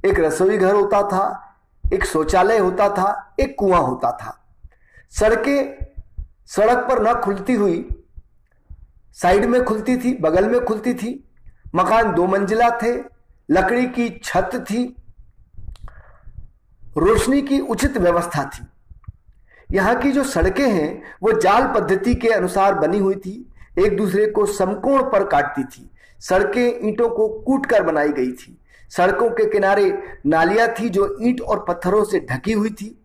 Speaker 1: एक रसोई घर होता था, एक शौचालय होता था, एक कुआं होता था। सड़कें सड़क पर न खुलती हुई साइड में खुलती थी, बगल में खुलती थी। मकान 2 मंजिला थे, लकड़ी की छत थी, रोशनी की उचित व्यवस्था थी। यहाँ की जो सड़कें हैं वो जाल पद्धति के अनुसार बनी हुई थी, एक दूसरे को समकोण पर काटती थी। सड़कें ईंटों को कूटकर बनाई गई थी। सड़कों के किनारे नालियां थी जो ईंट और पत्थरों से ढकी हुई थी।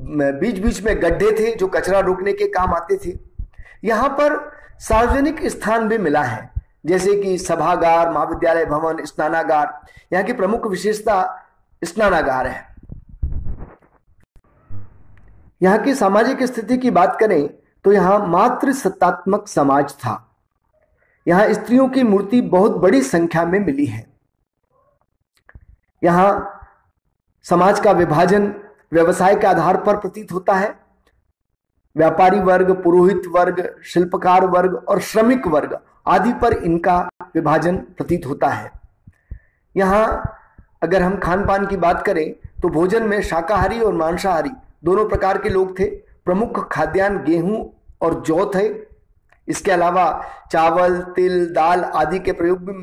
Speaker 1: बीच बीच में गड्ढे थे जो कचरा रोकने के काम आते थे। यहाँ पर सार्वजनिक स्थान भी मिला है, जैसे कि सभागार, महाविद्यालय भवन, स्नानागार। यहाँ की प्रमुख विशेषता स्नानागार है। यहाँ की सामाजिक स्थिति की बात करें तो यहाँ मातृसत्तात्मक समाज था। यहाँ स्त्रियों की मूर्ति बहुत बड़ी संख्या में मिली है। यहाँ समाज का विभाजन व्यवसाय के आधार पर प्रतीत होता है। व्यापारी वर्ग, पुरोहित वर्ग, शिल्पकार वर्ग और श्रमिक वर्ग आदि पर इनका विभाजन प्रतीत होता है। यहाँ अगर हम खान पान की बात करें तो भोजन में शाकाहारी और मांसाहारी दोनों प्रकार के लोग थे। प्रमुख खाद्यान्न गेहूं और जौ थे। इसके अलावा चावल, तिल, दाल आदि के प्रयोग भी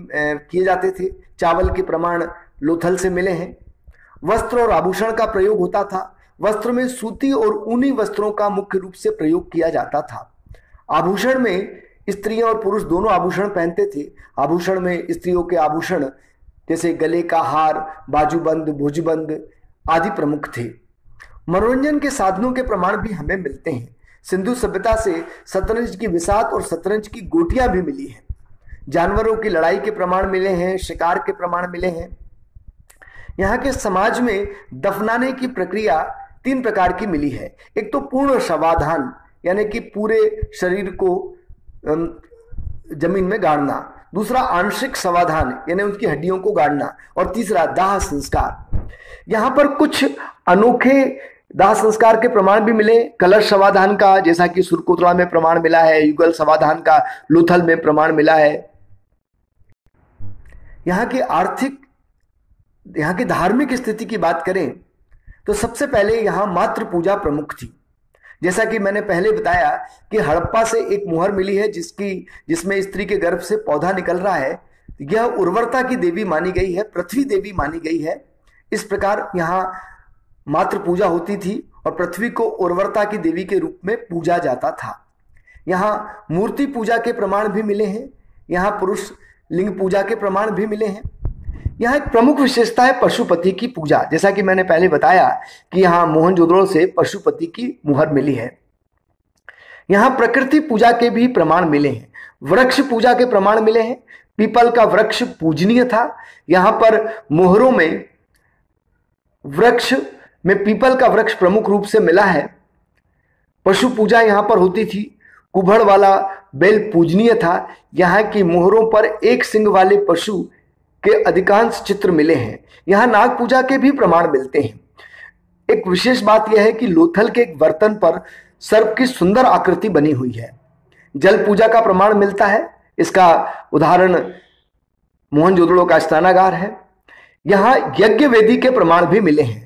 Speaker 1: किए जाते थे। चावल के प्रमाण लोथल से मिले हैं। वस्त्र और आभूषण का प्रयोग होता था। वस्त्र में सूती और ऊनी वस्त्रों का मुख्य रूप से प्रयोग किया जाता था। आभूषण में स्त्रियां और पुरुष दोनों आभूषण पहनते थे। आभूषण में स्त्रियों के आभूषण जैसे गले का हार, बाजूबंद, भुजबंद आदि प्रमुख थे। मनोरंजन के साधनों के प्रमाण भी हमें मिलते हैं। सिंधु सभ्यता से शतरंज की बिसात और शतरंज की गोटियां भी मिली हैं। जानवरों की लड़ाई के प्रमाण मिले हैं। शिकार के प्रमाण मिले हैं। यहाँ के समाज में दफनाने की प्रक्रिया 3 प्रकार की मिली है। एक तो पूर्ण शवाधान यानी कि पूरे शरीर को जमीन में गाड़ना। दूसरा आंशिक शवाधान यानी उसकी हड्डियों को गाड़ना। और तीसरा दाह संस्कार। यहाँ पर कुछ अनोखे दाह संस्कार के प्रमाण भी मिले। कलश शवाधान का, जैसा कि सुरकोतला में प्रमाण मिला है। युगल शवाधान का लोथल में प्रमाण मिला है। यहाँ की धार्मिक स्थिति की बात करें तो सबसे पहले यहाँ मातृ पूजा प्रमुख थी। जैसा कि मैंने पहले बताया कि हड़प्पा से एक मुहर मिली है जिसमें स्त्री के गर्भ से पौधा निकल रहा है। यह उर्वरता की देवी मानी गई है, पृथ्वी देवी मानी गई है। इस प्रकार यहाँ मातृ पूजा होती थी और पृथ्वी को उर्वरता की देवी के रूप में पूजा जाता था। यहाँ मूर्ति पूजा के प्रमाण भी मिले हैं। यहाँ पुरुष लिंग पूजा के प्रमाण भी मिले हैं। यहाँ एक प्रमुख विशेषता है पशुपति की पूजा। जैसा कि मैंने पहले बताया कि यहाँ मोहनजोदड़ो से पशुपति की मुहर मिली है। यहाँ प्रकृति पूजा के भी प्रमाण मिले हैं। वृक्ष पूजा के प्रमाण मिले हैं। पीपल का वृक्ष पूजनीय था। यहाँ पर मोहरों में पीपल का वृक्ष प्रमुख रूप से मिला है। पशु पूजा यहाँ पर होती थी। कुभड़ वाला बैल पूजनीय था। यहाँ की मोहरों पर एक सिंग वाले पशु के अधिकांश चित्र मिले हैं। यहाँ नाग पूजा के भी प्रमाण मिलते हैं। एक विशेष बात यह है कि लोथल के एक बर्तन पर सर्प की सुंदर आकृति बनी हुई है। जल पूजा का प्रमाण मिलता है। इसका उदाहरण मोहनजोदड़ो का स्नानागार है। यहाँ यज्ञ वेदी के प्रमाण भी मिले हैं।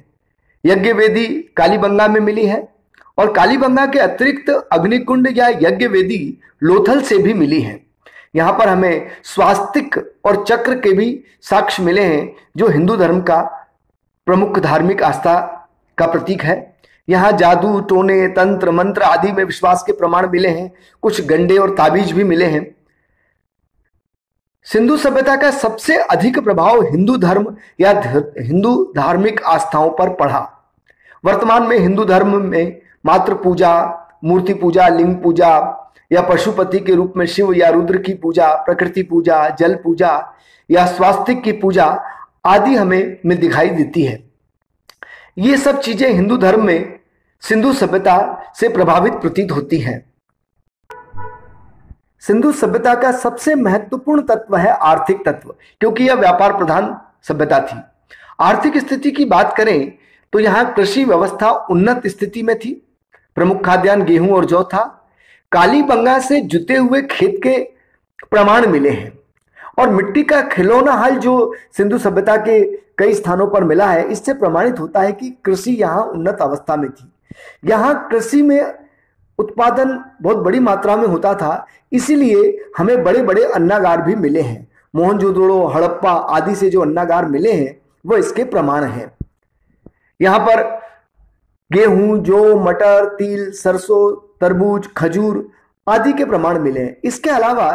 Speaker 1: यज्ञ वेदी कालीबंगा में मिली है और कालीबंगा के अतिरिक्त अग्निकुंड या यज्ञ वेदी लोथल से भी मिली है। यहाँ पर हमें स्वास्तिक और चक्र के भी साक्ष्य मिले हैं जो हिंदू धर्म का प्रमुख धार्मिक आस्था का प्रतीक है। यहाँ जादू, टोने, तंत्र, मंत्र आदि में विश्वास के प्रमाण मिले हैं। कुछ गंडे और ताबीज भी मिले हैं। सिंधु सभ्यता का सबसे अधिक प्रभाव हिंदू धर्म या हिंदू धार्मिक आस्थाओं पर पड़ा। वर्तमान में हिंदू धर्म में मातृ पूजा, मूर्ति पूजा, लिंग पूजा या पशुपति के रूप में शिव या रुद्र की पूजा, प्रकृति पूजा, जल पूजा या स्वास्तिक की पूजा आदि हमें दिखाई देती है। ये सब चीजें हिंदू धर्म में सिंधु सभ्यता से प्रभावित प्रतीत होती हैं। सिंधु सभ्यता का सबसे महत्वपूर्ण तत्व है आर्थिक तत्व, क्योंकि यह व्यापार प्रधान सभ्यता थी। आर्थिक स्थिति की बात करें तो यहाँ कृषि व्यवस्था उन्नत स्थिति में थी। प्रमुख खाद्यान्न गेहूं और जौ था। कालीबंगा से जुते हुए खेत के प्रमाण मिले हैं और मिट्टी का खिलौना हल जो सिंधु सभ्यता के कई स्थानों पर मिला है, इससे प्रमाणित होता है कि कृषि यहाँ उन्नत अवस्था में थी। यहाँ कृषि में उत्पादन बहुत बड़ी मात्रा में होता था, इसीलिए हमें बड़े बड़े अन्नागार भी मिले हैं। मोहनजोदड़ो, हड़प्पा आदि से जो अन्नागार मिले हैं वो इसके प्रमाण हैं। यहाँ पर गेहूं, जौ, मटर, तिल, सरसों, तरबूज, खजूर आदि के प्रमाण मिले हैं। इसके अलावा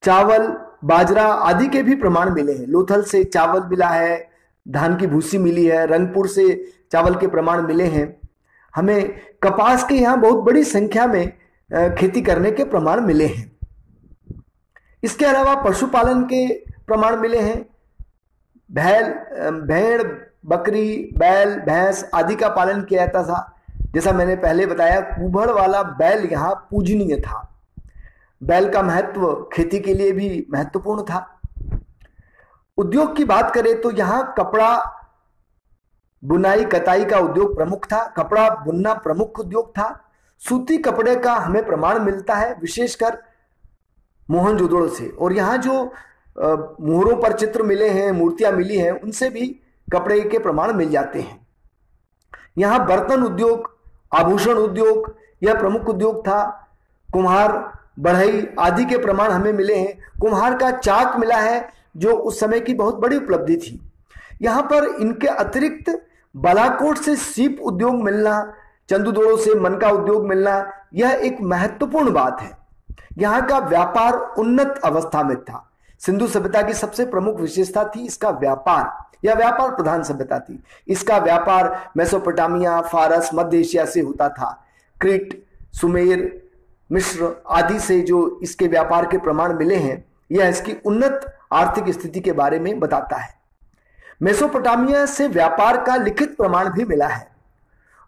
Speaker 1: चावल, बाजरा आदि के भी प्रमाण मिले हैं। लोथल से चावल मिला है, धान की भूसी मिली है, रंगपुर से चावल के प्रमाण मिले हैं। हमें कपास के यहाँ बहुत बड़ी संख्या में खेती करने के प्रमाण मिले हैं। इसके अलावा पशुपालन के प्रमाण मिले हैं। भेड़, बकरी, बैल, भैंस आदि का पालन किया जाता था। जैसा मैंने पहले बताया, कुभड़ वाला बैल यहाँ पूजनीय था। बैल का महत्व खेती के लिए भी महत्वपूर्ण था। उद्योग की बात करें तो यहां कपड़ा बुनाई कताई का उद्योग प्रमुख था। कपड़ा बुनना प्रमुख उद्योग था। सूती कपड़े का हमें प्रमाण मिलता है विशेषकर मोहनजोदड़ो से, और यहाँ जो मोहरों पर चित्र मिले हैं, मूर्तियां मिली हैं, उनसे भी कपड़े के प्रमाण मिल जाते हैं। यहाँ बर्तन उद्योग, आभूषण उद्योग यह प्रमुख उद्योग था। कुम्हार, बढ़ई आदि के प्रमाण हमें मिले हैं। कुम्हार का चाक मिला है जो उस समय की बहुत बड़ी उपलब्धि थी। यहाँ पर इनके अतिरिक्त बालाकोट से सीप उद्योग मिलना, चंदूदोड़ो से मनका उद्योग मिलना, यह एक महत्वपूर्ण बात है। यहाँ का व्यापार उन्नत अवस्था में था। सिंधु सभ्यता की सबसे प्रमुख विशेषता थी इसका व्यापार। यह व्यापार प्रधान सभ्यता थी। इसका व्यापार मेसोपोटामिया, फारस, मध्य एशिया से होता था। क्रीट, सुमेर, मिस्र आदि से जो इसके व्यापार के प्रमाण मिले हैं, यह इसकी उन्नत आर्थिक स्थिति के बारे में बताता है। मेसोपोटामिया से व्यापार का लिखित प्रमाण भी मिला है।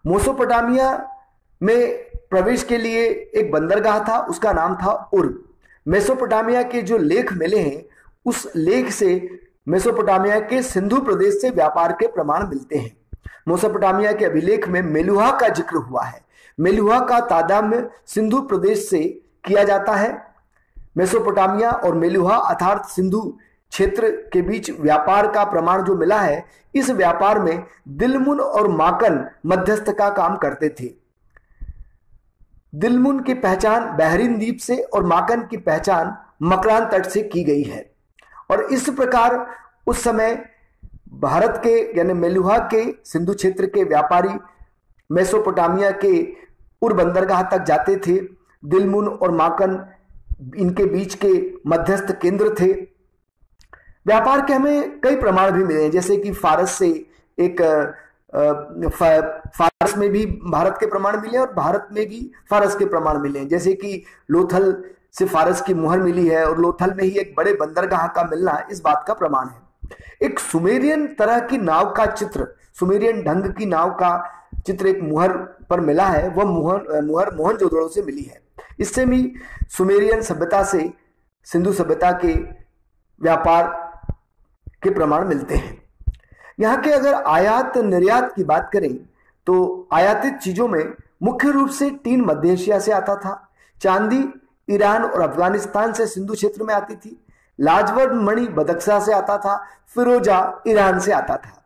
Speaker 1: मेसोपोटामिया में प्रवेश के लिए एक बंदरगाह था, उसका नाम था उर। मेसोपोटामिया के जो लेख मिले हैं, उस लेख से मेसोपोटामिया के सिंधु प्रदेश से व्यापार के प्रमाण मिलते हैं। मेसोपोटामिया के अभिलेख में मेलुहा का जिक्र हुआ है। मेलुहा का तादात्म्य सिंधु प्रदेश से किया जाता है। मेसोपोटामिया और मेलुहा अर्थात सिंधु क्षेत्र के बीच व्यापार का प्रमाण जो मिला है, इस व्यापार में दिलमुन और माकन मध्यस्थ का काम करते थे। दिलमुन की पहचान बहरीन द्वीप से और माकन की पहचान मकरान तट से की गई है। और इस प्रकार उस समय भारत के यानी मेलुहा के सिंधु क्षेत्र के व्यापारी मेसोपोटामिया के उर बंदरगाह तक जाते थे। दिलमुन और माकन इनके बीच के मध्यस्थ केंद्र थे। व्यापार के हमें कई प्रमाण भी मिले हैं, जैसे कि फारस से एक फारस में भी भारत के प्रमाण मिले और भारत में भी फारस के प्रमाण मिले हैं। जैसे कि लोथल से फारस की मुहर मिली है और लोथल में ही एक बड़े बंदरगाह का मिलना इस बात का प्रमाण है। एक सुमेरियन तरह की नाव का चित्र, सुमेरियन ढंग की नाव का चित्र एक मुहर पर मिला है। वह मुहर मोहनजोदड़ो से मिली है। इससे भी सुमेरियन सभ्यता से सिंधु सभ्यता के व्यापार के प्रमाण मिलते हैं। यहाँ के अगर आयात निर्यात की बात करें तो आयातित चीजों में मुख्य रूप से टीन मध्य एशिया से आता था। चांदी ईरान और अफगानिस्तान से सिंधु क्षेत्र में आती थी। लाजवर्ड मणि बदख्शा से आता था। फिरोजा ईरान से आता था।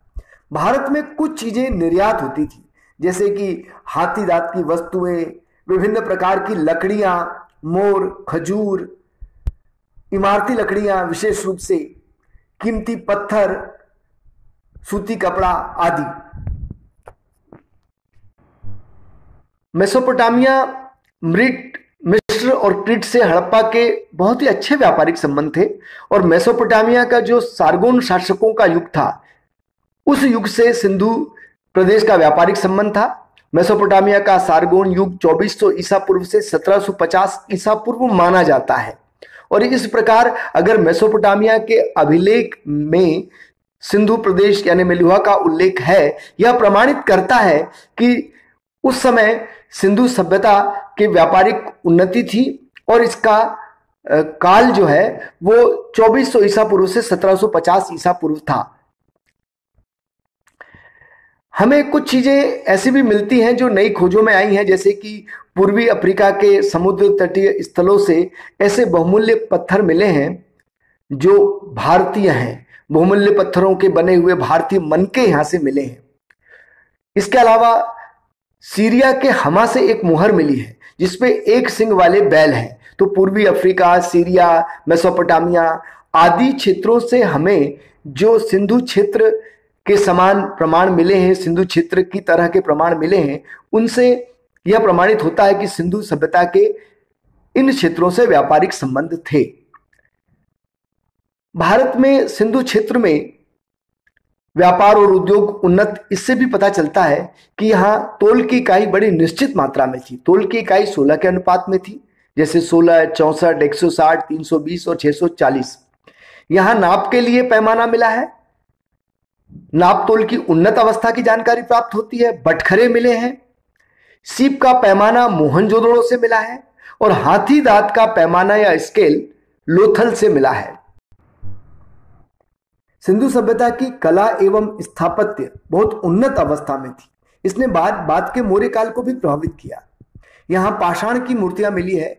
Speaker 1: भारत में कुछ चीजें निर्यात होती थी, जैसे कि हाथी दांत की वस्तुएं, विभिन्न प्रकार की लकड़ियां, मोर, खजूर, इमारती लकड़ियां, विशेष रूप से कीमती पत्थर, सूती कपड़ा आदि। मेसोपोटामिया, मिस्र और क्रीट से हड़प्पा के बहुत ही अच्छे व्यापारिक संबंध थे। और मेसोपोटामिया का जो सारगोन शासकों का युग था, उस युग से सिंधु प्रदेश का व्यापारिक संबंध था। मेसोपोटामिया का सारगोन युग 2400 ईसा पूर्व से 1750 ईसा पूर्व माना जाता है। और इस प्रकार अगर मेसोपोटामिया के अभिलेख में सिंधु प्रदेश यानी मेलुहा का उल्लेख है, यह प्रमाणित करता है कि उस समय सिंधु सभ्यता के व्यापारिक उन्नति थी और इसका काल जो है वो 2400 ईसा पूर्व से 1750 ईसा पूर्व था। हमें कुछ चीजें ऐसी भी मिलती हैं जो नई खोजों में आई हैं, जैसे कि पूर्वी अफ्रीका के समुद्र तटीय स्थलों से ऐसे बहुमूल्य पत्थर मिले हैं जो भारतीय हैं। बहुमूल्य पत्थरों के बने हुए भारतीय मनके यहां से मिले हैं। इसके अलावा सीरिया के हमा से एक मुहर मिली है जिसपे एक सिंग वाले बैल हैं। तो पूर्वी अफ्रीका, सीरिया, मेसोपोटामिया आदि क्षेत्रों से हमें जो सिंधु क्षेत्र के समान प्रमाण मिले हैं, सिंधु क्षेत्र की तरह के प्रमाण मिले हैं, उनसे यह प्रमाणित होता है कि सिंधु सभ्यता के इन क्षेत्रों से व्यापारिक संबंध थे। भारत में सिंधु क्षेत्र में व्यापार और उद्योग उन्नत इससे भी पता चलता है कि यहाँ तोल की इकाई बड़ी निश्चित मात्रा में थी। तोल की इकाई 16 के अनुपात में थी, जैसे 16, 64, 160, 320 और 640। यहाँ नाप के लिए पैमाना मिला है। नाप तोल की उन्नत अवस्था की जानकारी प्राप्त होती है। बटखरे मिले हैं। सीप का पैमाना मोहनजोदड़ो से मिला है और हाथी दांत का पैमाना या स्केल लोथल से मिला है। सिंधु सभ्यता की कला एवं स्थापत्य बहुत उन्नत अवस्था में थी। इसने बाद के मौर्य काल को भी प्रभावित किया। यहाँ पाषाण की मूर्तियां मिली है।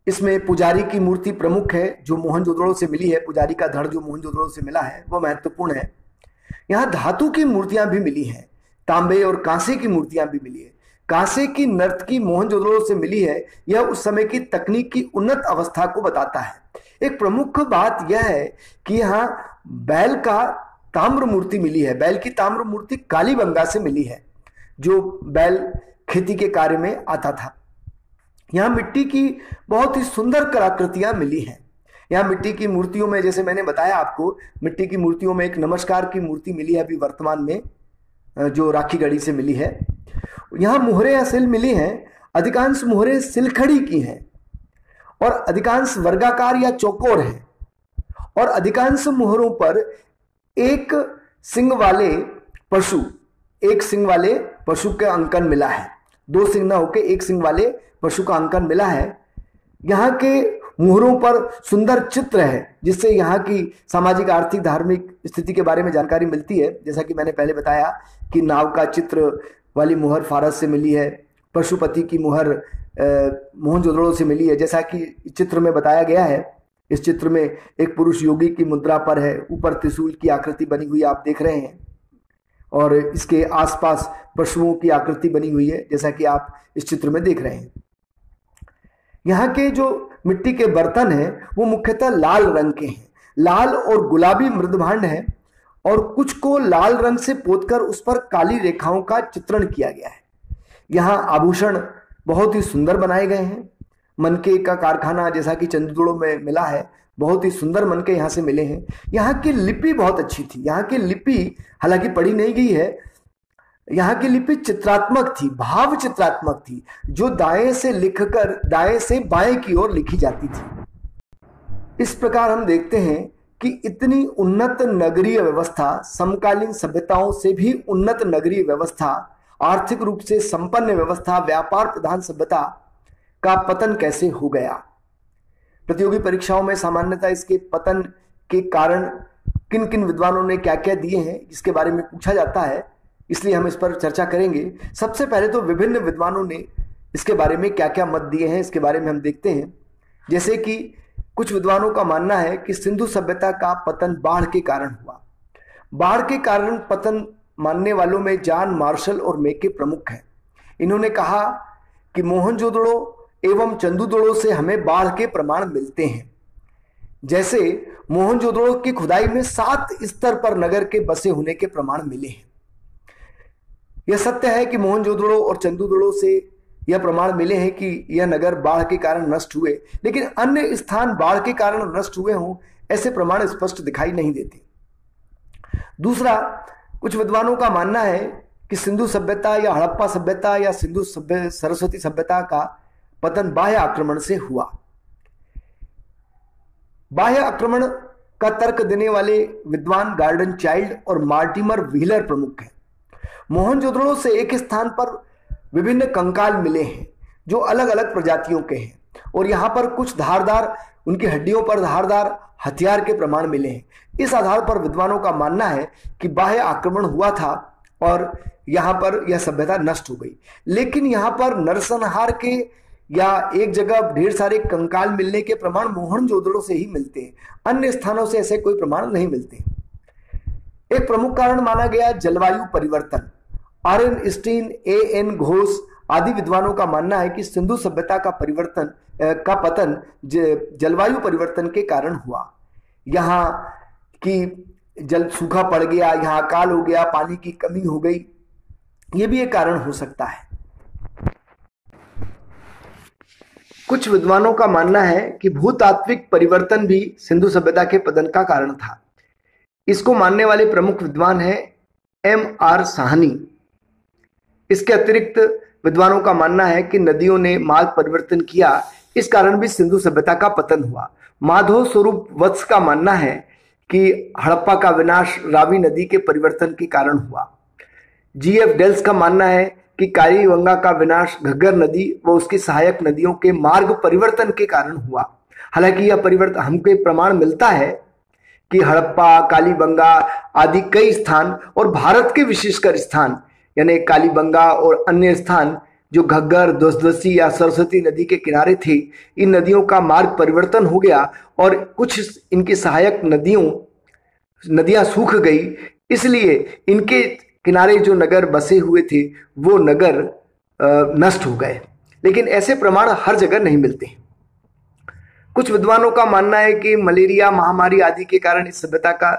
Speaker 1: इसमें पुजारी की मूर्ति प्रमुख है जो मोहनजोदड़ो से मिली है। पुजारी का धड़ जो मोहनजोदड़ो से मिला है वो महत्वपूर्ण है। यहाँ धातु की मूर्तियां भी मिली हैं। तांबे और कांसे की मूर्तियां भी मिली है। कांसे की नर्तकी मोहनजोदड़ो से मिली है। यह उस समय की तकनीक की उन्नत अवस्था को बताता है। एक प्रमुख बात यह है कि यहाँ बैल का ताम्र मूर्ति मिली है। बैल की ताम्र मूर्ति कालीबंगा से मिली है जो बैल खेती के कार्य में आता था। यहाँ मिट्टी की बहुत ही सुंदर कलाकृतियां मिली हैं। यहाँ मिट्टी की मूर्तियों में, जैसे मैंने बताया आपको, मिट्टी की मूर्तियों में एक नमस्कार की मूर्ति मिली है अभी वर्तमान में, जो राखीगढ़ी से मिली है। यहाँ मुहरे या सिल मिली हैं। अधिकांश मुहरे सिलखड़ी की हैं और अधिकांश वर्गाकार या चौकोर हैं और अधिकांश मुहरों पर एक सिंग वाले पशु का अंकन मिला है। दो सिंग ना होकर एक सिंग वाले पशु का अंकन मिला है। यहाँ के मुहरों पर सुंदर चित्र है जिससे यहाँ की सामाजिक, आर्थिक, धार्मिक स्थिति के बारे में जानकारी मिलती है। जैसा कि मैंने पहले बताया कि नाव का चित्र वाली मुहर फारस से मिली है। पशुपति की मुहर मोहनजोदड़ो से मिली है। जैसा कि चित्र में बताया गया है, इस चित्र में एक पुरुष योगी की मुद्रा पर है। ऊपर त्रिशूल की आकृति बनी हुई आप देख रहे हैं और इसके आसपास पशुओं की आकृति बनी हुई है जैसा कि आप इस चित्र में देख रहे हैं। यहाँ के जो मिट्टी के बर्तन हैं वो मुख्यतः लाल रंग के हैं। लाल और गुलाबी मृदभांड है और कुछ को लाल रंग से पोतकर उस पर काली रेखाओं का चित्रण किया गया है। यहाँ आभूषण बहुत ही सुंदर बनाए गए हैं। मनके का कारखाना जैसा कि चंद्रदुड़ो में मिला है, बहुत ही सुंदर मनके यहाँ से मिले हैं। यहाँ की लिपि बहुत अच्छी थी। यहाँ की लिपि हालांकि पढ़ी नहीं गई है। यहाँ की लिपि चित्रात्मक थी, भाव चित्रात्मक थी, जो दाएं से लिखकर दाएं से बाएं की ओर लिखी जाती थी। इस प्रकार हम देखते हैं कि इतनी उन्नत नगरीय व्यवस्था, समकालीन सभ्यताओं से भी उन्नत नगरीय व्यवस्था, आर्थिक रूप से संपन्न व्यवस्था, व्यापार प्रधान सभ्यता का पतन कैसे हो गया। प्रतियोगी परीक्षाओं में सामान्यतः इसके पतन के कारण किन किन विद्वानों ने क्या क्या दिए हैं इसके बारे में पूछा जाता है, इसलिए हम इस पर चर्चा करेंगे। सबसे पहले तो विभिन्न विद्वानों ने इसके बारे में क्या क्या मत दिए हैं इसके बारे में हम देखते हैं। जैसे कि कुछ विद्वानों का मानना है कि सिंधु सभ्यता का पतन बाढ़ के कारण हुआ। बाढ़ के कारण पतन मानने वालों में जॉन मार्शल और मेके प्रमुख हैं। इन्होंने कहा कि मोहनजोदड़ो एवं चंदूदड़ो से हमें बाढ़ के प्रमाण मिलते हैं। जैसे मोहनजोदड़ो की खुदाई में 7 स्तर पर नगर के बसे होने के प्रमाण मिले हैं। यह सत्य है कि मोहनजोदड़ो और चंदूदड़ो से यह प्रमाण मिले हैं कि यह नगर बाढ़ के कारण नष्ट हुए, लेकिन अन्य स्थान बाढ़ के कारण नष्ट हुए हों ऐसे प्रमाण स्पष्ट दिखाई नहीं देते। दूसरा, कुछ विद्वानों का मानना है कि सिंधु सभ्यता या हड़प्पा सभ्यता या सिंधु सरस्वती सभ्यता का पतन बाह्य आक्रमण से हुआ। बाह्य आक्रमण का तर्क देने वाले विद्वान गार्डन चाइल्ड और मार्टिमर व्हीलर प्रमुख हैं। मोहनजोदड़ो से एक स्थान पर विभिन्न कंकाल मिले हैं जो अलग अलग प्रजातियों के हैं और यहाँ पर कुछ धारदार, उनकी हड्डियों पर धारदार हथियार के प्रमाण मिले हैं। इस आधार पर विद्वानों का मानना है कि बाह्य आक्रमण हुआ था और यहाँ पर यह सभ्यता नष्ट हो गई। लेकिन यहाँ पर नरसंहार के या एक जगह ढेर सारे कंकाल मिलने के प्रमाण मोहनजोदड़ो से ही मिलते हैं, अन्य स्थानों से ऐसे कोई प्रमाण नहीं मिलते। एक प्रमुख कारण माना गया जलवायु परिवर्तन। आर.एन. Stein, AN. घोष आदि विद्वानों का मानना है कि सिंधु सभ्यता का पतन जलवायु परिवर्तन के कारण हुआ। यहाँ की जल सूखा पड़ गया, यहाँ अकाल हो गया, पानी की कमी हो गई, यह भी एक कारण हो सकता है। कुछ विद्वानों का मानना है कि भूतात्विक परिवर्तन भी सिंधु सभ्यता के पतन का कारण था। इसको मानने वाले प्रमुख विद्वान हैं M.R. साहनी। इसके अतिरिक्त विद्वानों का मानना है कि नदियों ने मार्ग परिवर्तन किया, इस कारण भी सिंधु सभ्यता का पतन हुआ। माधव स्वरूप वत्स का मानना है कि हड़प्पा का विनाश रावी नदी के परिवर्तन के कारण हुआ। G.F. डेल्स का मानना है कि कालीबंगा का विनाश घग्गर नदी व उसकी सहायक नदियों के मार्ग परिवर्तन के कारण हुआ। हालांकि यह परिवर्तन हमको प्रमाण मिलता है कि हड़प्पा, कालीबंगा आदि कई स्थान और भारत के विशेषकर स्थान यानी कालीबंगा और अन्य स्थान जो घग्गर, दसदसी या सरस्वती नदी के किनारे थे, इन नदियों का मार्ग परिवर्तन हो गया और कुछ इनकी सहायक नदियां सूख गई। इसलिए इनके किनारे जो नगर बसे हुए थे वो नगर नष्ट हो गए। लेकिन ऐसे प्रमाण हर जगह नहीं मिलते। कुछ विद्वानों का मानना है कि मलेरिया महामारी आदि के कारण इस सभ्यता का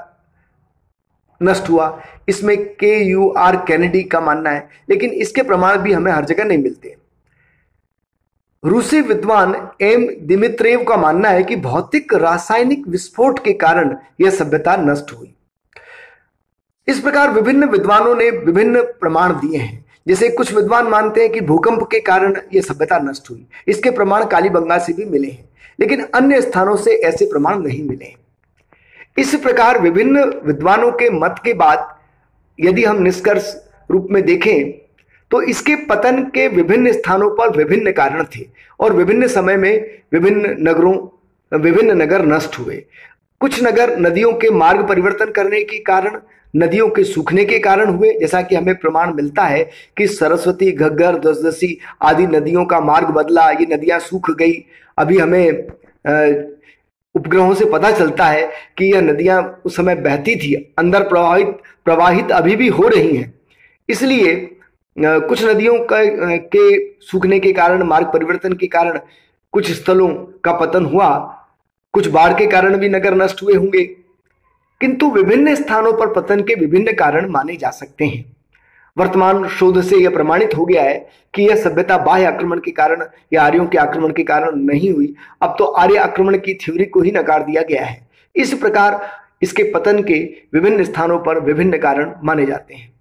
Speaker 1: नष्ट हुआ। इसमें KUR कैनेडी का मानना है, लेकिन इसके प्रमाण भी हमें हर जगह नहीं मिलते। रूसी विद्वान M दिमित्रेव का मानना है कि भौतिक रासायनिक विस्फोट के कारण यह सभ्यता नष्ट हुई। इस प्रकार विभिन्न विद्वानों ने विभिन्न प्रमाण दिए हैं। जैसे कुछ विद्वान मानते हैं कि भूकंप के कारण यह सभ्यता नष्ट हुई। इसके प्रमाण कालीबंगा से भी मिले हैं, लेकिन अन्य स्थानों से ऐसे प्रमाण नहीं मिले। इस प्रकार विभिन्न विद्वानों के मत के बाद यदि हम निष्कर्ष रूप में देखें तो इसके पतन के विभिन्न स्थानों पर विभिन्न कारण थे और विभिन्न समय में विभिन्न नगर नष्ट हुए। कुछ नगर नदियों के मार्ग परिवर्तन करने के कारण, नदियों के सूखने के कारण हुए, जैसा कि हमें प्रमाण मिलता है कि सरस्वती, घग्गर, दसदसी आदि नदियों का मार्ग बदला, ये नदियां सूख गई। अभी हमें उपग्रहों से पता चलता है कि यह नदियां उस समय बहती थी, अंदर प्रवाहित अभी भी हो रही हैं। इसलिए कुछ नदियों के सूखने के कारण, मार्ग परिवर्तन के कारण कुछ स्थलों का पतन हुआ, कुछ बाढ़ के कारण भी नगर नष्ट हुए होंगे, किंतु विभिन्न स्थानों पर पतन के विभिन्न कारण माने जा सकते हैं। वर्तमान शोध से यह प्रमाणित हो गया है कि यह सभ्यता बाह्य आक्रमण के कारण या आर्यों के आक्रमण के कारण नहीं हुई। अब तो आर्य आक्रमण की थ्योरी को ही नकार दिया गया है। इस प्रकार इसके पतन के विभिन्न स्थानों पर विभिन्न कारण माने जाते हैं।